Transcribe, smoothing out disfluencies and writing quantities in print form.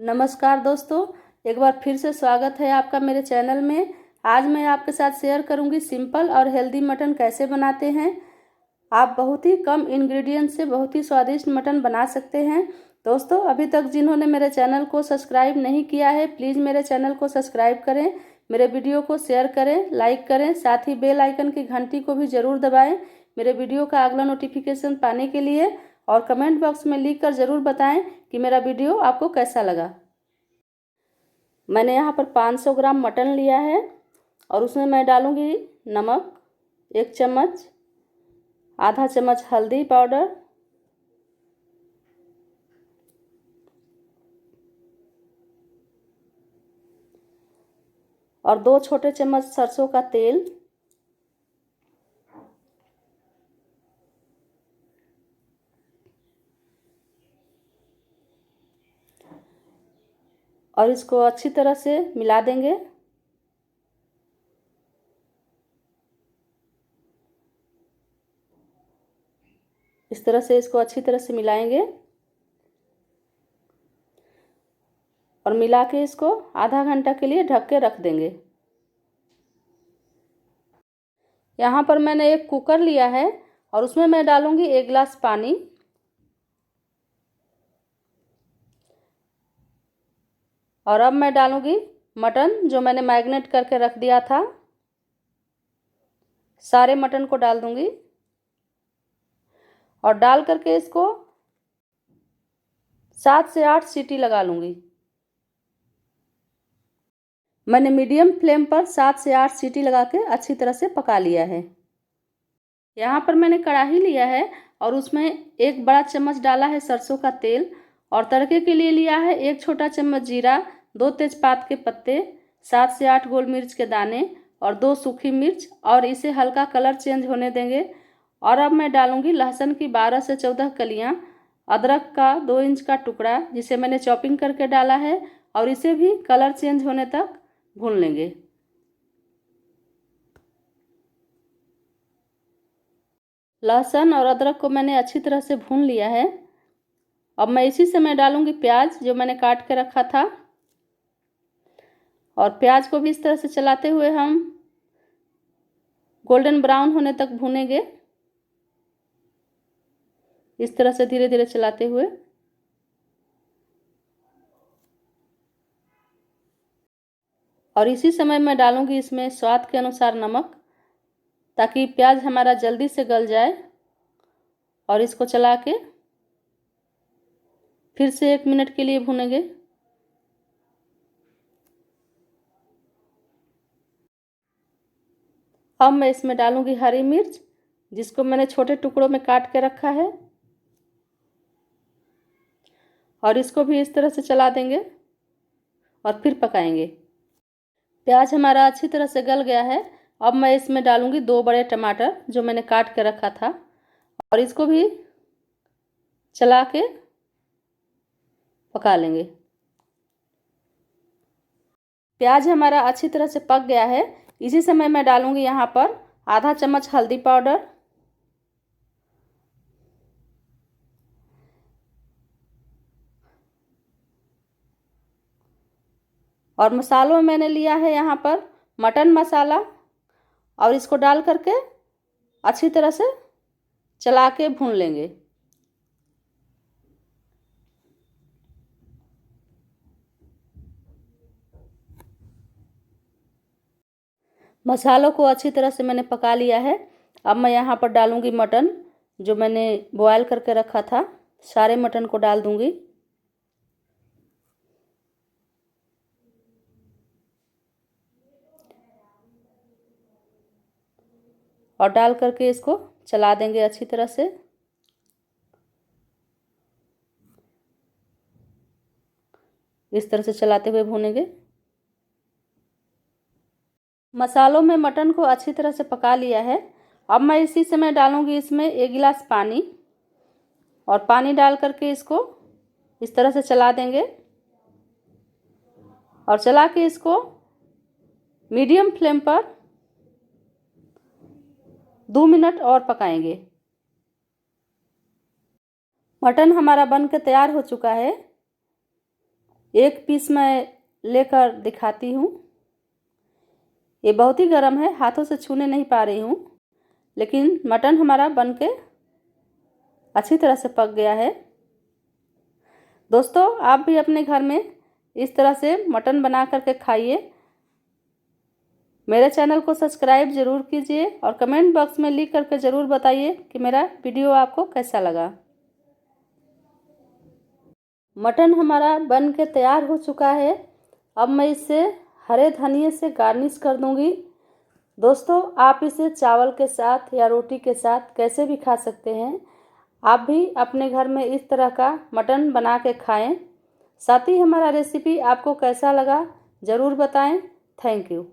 नमस्कार दोस्तों, एक बार फिर से स्वागत है आपका मेरे चैनल में। आज मैं आपके साथ शेयर करूंगी सिंपल और हेल्दी मटन कैसे बनाते हैं। आप बहुत ही कम इंग्रेडिएंट से बहुत ही स्वादिष्ट मटन बना सकते हैं। दोस्तों, अभी तक जिन्होंने मेरे चैनल को सब्सक्राइब नहीं किया है, प्लीज़ मेरे चैनल को सब्सक्राइब करें, मेरे वीडियो को शेयर करें, लाइक करें, साथ ही बेल आइकन की घंटी को भी ज़रूर दबाएँ मेरे वीडियो का अगला नोटिफिकेशन पाने के लिए। और कमेंट बॉक्स में लिख कर ज़रूर बताएं कि मेरा वीडियो आपको कैसा लगा। मैंने यहाँ पर 500 ग्राम मटन लिया है और उसमें मैं डालूँगी नमक 1 चम्मच, आधा चम्मच हल्दी पाउडर, और 2 छोटे चम्मच सरसों का तेल, और इसको अच्छी तरह से मिला देंगे। इस तरह से इसको अच्छी तरह से मिलाएंगे और मिला के इसको आधा घंटा के लिए ढक के रख देंगे। यहाँ पर मैंने एक कुकर लिया है और उसमें मैं डालूंगी 1 गिलास पानी, और अब मैं डालूंगी मटन जो मैंने मैरिनेट करके रख दिया था। सारे मटन को डाल दूंगी और डाल करके इसको 7 से 8 सीटी लगा लूंगी। मैंने मीडियम फ्लेम पर 7 से 8 सीटी लगा के अच्छी तरह से पका लिया है। यहाँ पर मैंने कढ़ाई लिया है और उसमें 1 बड़ा चम्मच डाला है सरसों का तेल, और तड़के के लिए लिया है 1 छोटा चम्मच जीरा, 2 तेजपात के पत्ते, 7 से 8 गोल मिर्च के दाने और 2 सूखी मिर्च, और इसे हल्का कलर चेंज होने देंगे। और अब मैं डालूंगी लहसुन की 12 से 14 कलियाँ, अदरक का 2 इंच का टुकड़ा जिसे मैंने चॉपिंग करके डाला है, और इसे भी कलर चेंज होने तक भून लेंगे। लहसुन और अदरक को मैंने अच्छी तरह से भून लिया है। अब मैं इसी समय डालूंगी प्याज जो मैंने काट के रखा था, और प्याज को भी इस तरह से चलाते हुए हम गोल्डन ब्राउन होने तक भूनेंगे। इस तरह से धीरे धीरे चलाते हुए। और इसी समय मैं डालूंगी इसमें स्वाद के अनुसार नमक, ताकि प्याज हमारा जल्दी से गल जाए। और इसको चला के फिर से 1 मिनट के लिए भूनेंगे। अब मैं इसमें डालूंगी हरी मिर्च जिसको मैंने छोटे टुकड़ों में काट के रखा है, और इसको भी इस तरह से चला देंगे और फिर पकाएंगे। प्याज हमारा अच्छी तरह से गल गया है। अब मैं इसमें डालूंगी 2 बड़े टमाटर जो मैंने काट के रखा था, और इसको भी चला के पका लेंगे। प्याज हमारा अच्छी तरह से पक गया है। इसी समय मैं डालूंगी यहाँ पर आधा चम्मच हल्दी पाउडर, और मसालों में मैंने लिया है यहाँ पर मटन मसाला, और इसको डाल करके अच्छी तरह से चला के भून लेंगे। मसालों को अच्छी तरह से मैंने पका लिया है। अब मैं यहाँ पर डालूंगी मटन जो मैंने बॉयल करके रखा था। सारे मटन को डाल दूंगी और डाल करके इसको चला देंगे अच्छी तरह से। इस तरह से चलाते हुए भूनेंगे। मसालों में मटन को अच्छी तरह से पका लिया है। अब मैं इसी समय डालूंगी इसमें 1 गिलास पानी, और पानी डाल करके इसको इस तरह से चला देंगे, और चला के इसको मीडियम फ्लेम पर 2 मिनट और पकाएंगे। मटन हमारा बन के तैयार हो चुका है। एक पीस मैं लेकर दिखाती हूँ। ये बहुत ही गर्म है, हाथों से छूने नहीं पा रही हूँ, लेकिन मटन हमारा बनके अच्छी तरह से पक गया है। दोस्तों, आप भी अपने घर में इस तरह से मटन बना करके खाइए। मेरे चैनल को सब्सक्राइब ज़रूर कीजिए और कमेंट बॉक्स में लिख करके ज़रूर बताइए कि मेरा वीडियो आपको कैसा लगा। मटन हमारा बन के तैयार हो चुका है। अब मैं इसे हरे धनिए से गार्निश कर दूंगी। दोस्तों, आप इसे चावल के साथ या रोटी के साथ कैसे भी खा सकते हैं। आप भी अपने घर में इस तरह का मटन बना के खाएं। साथ ही हमारा रेसिपी आपको कैसा लगा ज़रूर बताएं। Thank you.